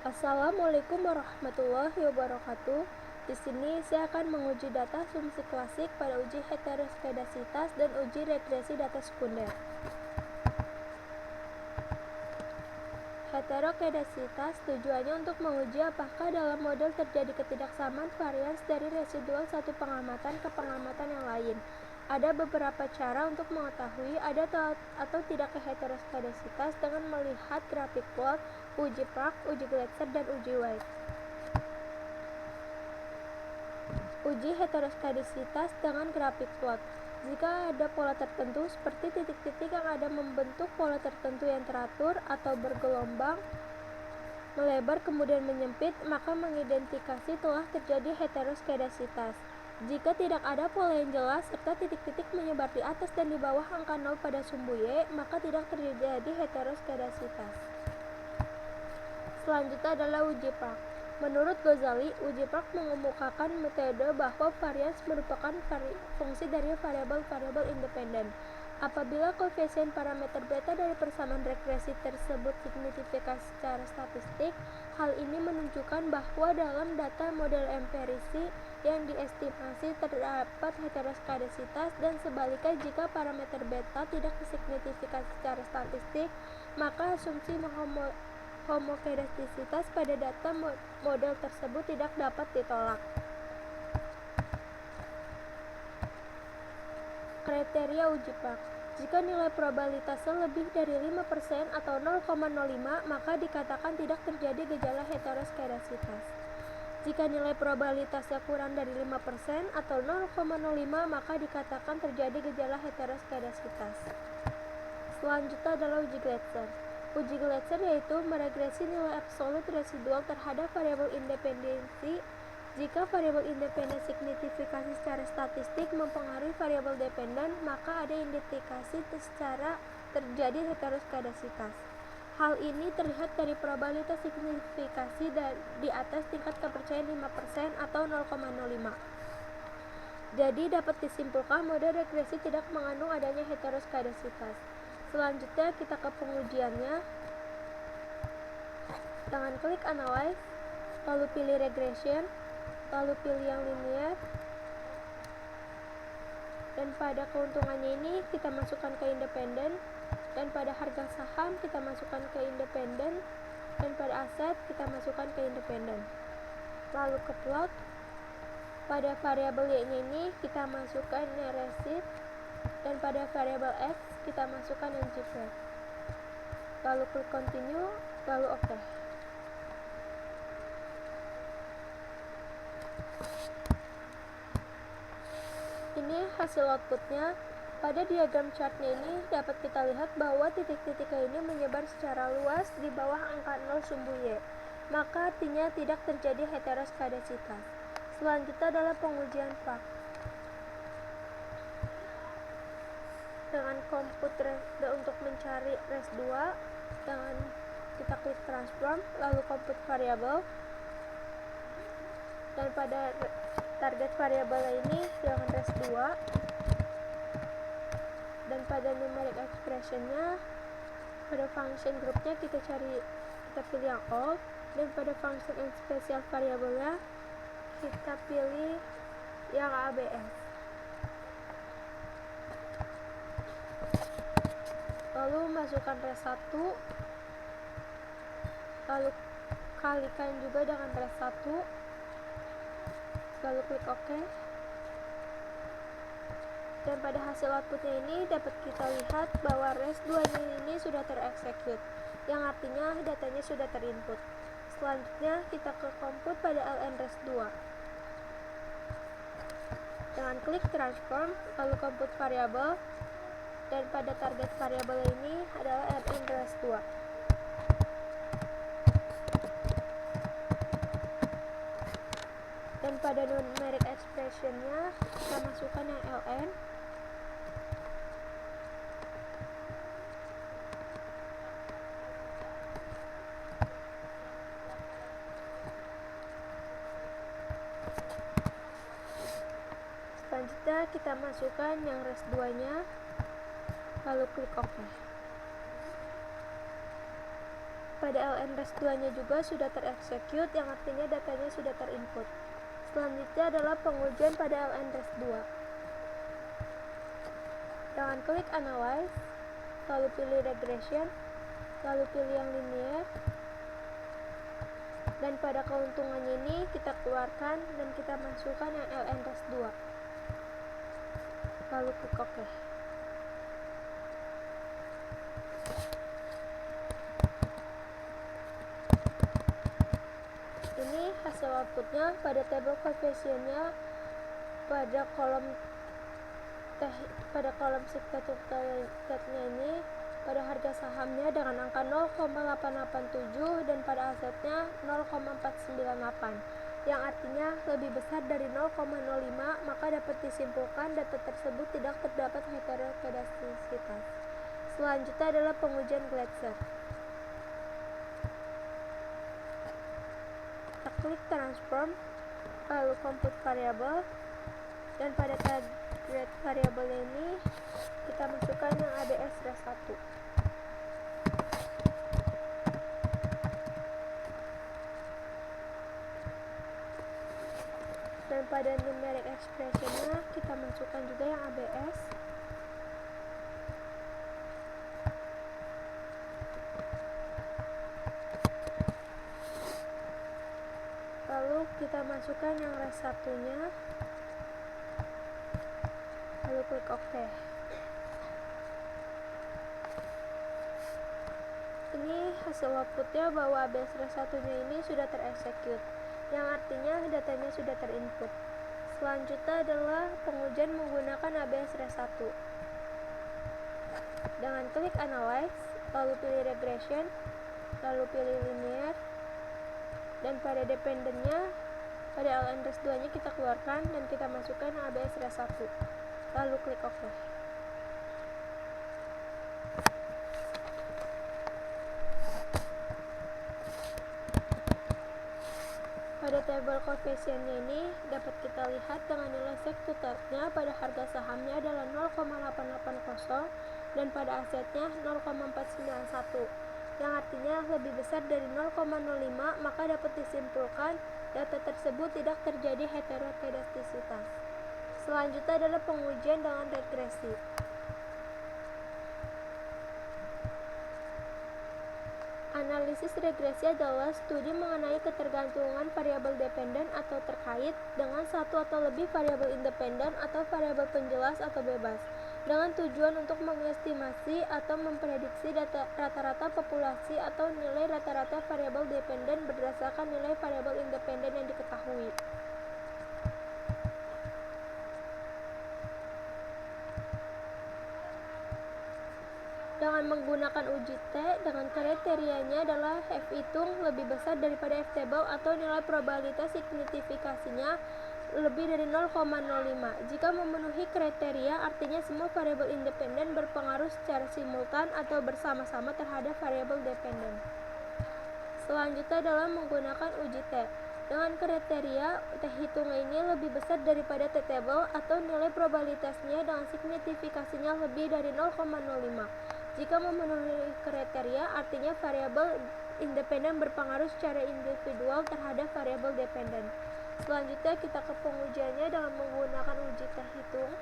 Assalamualaikum warahmatullahi wabarakatuh. Di sini saya akan menguji data asumsi klasik pada uji heteroskedasitas dan uji regresi data sekunder. Heteroskedasitas tujuannya untuk menguji apakah dalam model terjadi ketidaksamaan varians dari residual satu pengamatan ke pengamatan yang lain. Ada beberapa cara untuk mengetahui ada atau tidaknya heteroskedasitas dengan melihat grafik plot, uji Prague, uji Gletser, dan uji White. Uji heteroskedasitas dengan grafik plot. Jika ada pola tertentu seperti titik-titik yang ada membentuk pola tertentu yang teratur atau bergelombang melebar kemudian menyempit, maka mengidentifikasi telah terjadi heteroskedasitas. Jika tidak ada pola yang jelas serta titik-titik menyebar di atas dan di bawah angka 0 pada sumbu Y, maka tidak terjadi heteroskedasitas. Selanjutnya adalah uji Prague. Menurut Ghazali, uji Prague mengemukakan metode bahwa varians merupakan fungsi dari variabel-variabel independen. Apabila koefisien parameter beta dari persamaan regresi tersebut signifikan secara statistik, hal ini menunjukkan bahwa dalam data model empirisi yang diestimasi terdapat heteroskedasitas, dan sebaliknya jika parameter beta tidak signifikan secara statistik, maka asumsi homokedastisitas pada data model tersebut tidak dapat ditolak. Kriteria uji Prague. Jika nilai probabilitasnya lebih dari 5% atau 0,05, maka dikatakan tidak terjadi gejala heteroskedasitas. Jika nilai probabilitasnya kurang dari 5% atau 0,05, maka dikatakan terjadi gejala heteroskedasitas. Selanjutnya adalah uji Gletser. Uji Gletser yaitu meregresi nilai absolut residual terhadap variabel independensi. Jika variabel independen signifikasi secara statistik mempengaruhi variabel dependen, maka ada indikasi secara terjadi heteroskedasitas. Hal ini terlihat dari probabilitas signifikasi di atas tingkat kepercayaan 5% atau 0,05. Jadi dapat disimpulkan model regresi tidak mengandung adanya heteroskedasitas. Selanjutnya kita ke pengujiannya. Dengan klik Analyze, lalu pilih Regression, lalu pilih yang linear, dan pada keuntungannya ini kita masukkan ke independen, dan pada harga saham kita masukkan ke independen, dan pada aset kita masukkan ke independen. Lalu ke plot, pada variabel Y-nya ini kita masukkan yang resip, dan pada variabel X kita masukkan yang JPEG. Lalu klik continue, lalu OK. Ini hasil outputnya. Pada diagram chartnya ini dapat kita lihat bahwa titik-titik ini menyebar secara luas di bawah angka 0 sumbu Y, maka artinya tidak terjadi heteroskedasitas. Selanjutnya adalah pengujian Prague. Dengan compute untuk mencari res2, dengan kita klik transform, lalu compute variable, dan pada target variabel ini dengan res2, dan pada numeric expressionnya pada function groupnya kita pilih yang all, dan pada function and special variabelnya kita pilih yang ABS. Lalu masukkan res1, lalu kalikan juga dengan res1, lalu klik OK. Dan pada hasil outputnya ini dapat kita lihat bahwa res2 ini sudah terexecute, yang artinya datanya sudah terinput. Selanjutnya kita ke compute pada ln res2. Dengan klik transform, lalu compute variable, dan pada target variabel ini adalah ln res2. Dan pada numeric expressionnya kita masukkan yang ln, selanjutnya kita masukkan yang res2 nya, lalu klik OK. pada ln-2 nya juga sudah tereksekut, yang artinya datanya sudah terinput. Selanjutnya adalah pengujian pada ln-2. Dengan klik analyze, lalu pilih regression, lalu pilih yang linear, dan pada keuntungannya ini kita keluarkan dan kita masukkan yang ln-2, lalu klik OK. Ini hasil outputnya pada table coefficientnya pada kolom signature-nya ini pada harga sahamnya dengan angka 0,887 dan pada asetnya 0,498, yang artinya lebih besar dari 0,05, maka dapat disimpulkan data tersebut tidak terdapat heterokedastisitas. Selanjutnya adalah pengujian Glatzer. Kita klik transform, lalu compute variable, dan pada target variable ini kita masukkan yang ABS-1. Dan pada numeric expression-nya kita masukkan juga yang ABS. Lalu kita masukkan yang res-1-nya, lalu klik OK. Ini hasil outputnya bahwa ABS res-1-nya ini sudah tereksekut, yang artinya datanya sudah terinput. Selanjutnya adalah pengujian menggunakan ABS res-1. Dengan klik analyze, lalu pilih regression, lalu pilih linear, dan pada dependennya pada ln-2 nya kita keluarkan dan kita masukkan yang ABS res-1, lalu klik OK. Pada table coefficientnya ini dapat kita lihat dengan nilai sekuternya pada harga sahamnya adalah 0,880 dan pada asetnya 0,491, yang artinya lebih besar dari 0,05, maka dapat disimpulkan data tersebut tidak terjadi heterokedastisitas. Selanjutnya adalah pengujian dengan regresi. Analisis regresi adalah studi mengenai ketergantungan variabel dependen atau terkait dengan satu atau lebih variabel independen atau variabel penjelas atau bebas, dengan tujuan untuk mengestimasi atau memprediksi rata-rata populasi atau nilai rata-rata variabel dependen berdasarkan nilai variabel independen yang diketahui. Dengan menggunakan uji T, dengan kriterianya adalah F hitung lebih besar daripada F table atau nilai probabilitas signifikasinya lebih dari 0,05. Jika memenuhi kriteria, artinya semua variabel independen berpengaruh secara simultan atau bersama-sama terhadap variabel dependen. Selanjutnya adalah menggunakan uji T. Dengan kriteria T hitung ini lebih besar daripada T table atau nilai probabilitasnya dengan signifikasinya lebih dari 0,05. Jika memenuhi kriteria, artinya variabel independen berpengaruh secara individual terhadap variabel dependen. Selanjutnya kita ke pengujiannya dengan menggunakan uji T hitung.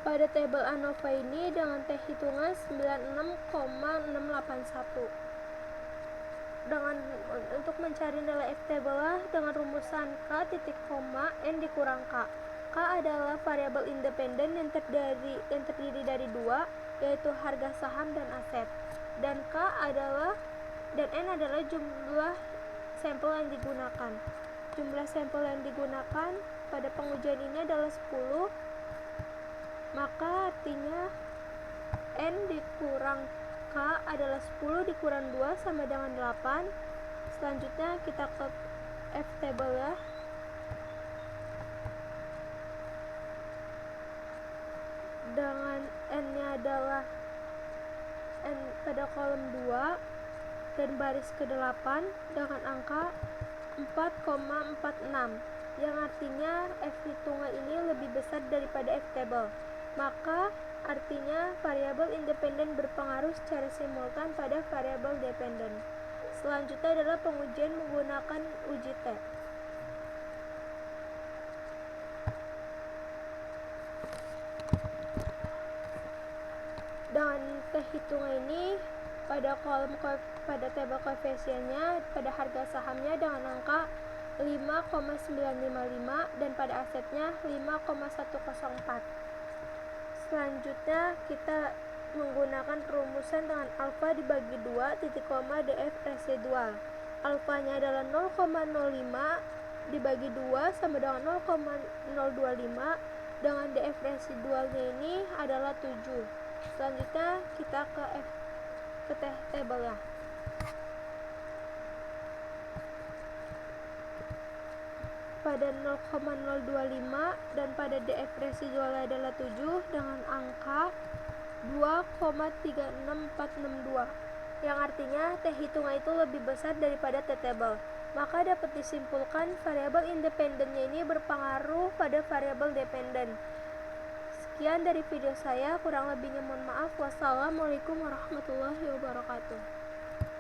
Pada tabel ANOVA ini dengan T hitungan 96,681. Untuk mencari nilai F table dengan rumusan K titik koma N dikurang K. K adalah variabel independen yang terdiri dari dua, yaitu harga saham dan aset. Dan N adalah jumlah sampel yang digunakan. Jumlah sampel yang digunakan pada pengujian ini adalah 10. Maka artinya N dikurang K adalah 10 dikurang 2 sama dengan 8. Selanjutnya kita ke F table ya. Dengan N-nya adalah pada kolom 2 dan baris ke-8 dengan angka 4,46 yang artinya F hitungan ini lebih besar daripada F table. Maka artinya variabel independen berpengaruh secara simultan pada variabel dependen. Selanjutnya adalah pengujian menggunakan uji T. Dengan T hitungan ini pada tabel koefisiennya pada harga sahamnya dengan angka 5,955 dan pada asetnya 5,104. Selanjutnya kita menggunakan perumusan dengan alfa dibagi 2 titik koma df residual. Alfanya adalah 0,05 dibagi 2 sama dengan 0,025 dengan df residualnya ini adalah 7. Selanjutnya kita ke table ya. Pada 0,025 dan pada df residualnya adalah 7 dengan angka 2,36462 yang artinya T hitungan itu lebih besar daripada T table. Maka dapat disimpulkan variabel independennya ini berpengaruh pada variabel dependen. Sekian dari video saya, kurang lebihnya mohon maaf. Wassalamualaikum warahmatullahi wabarakatuh.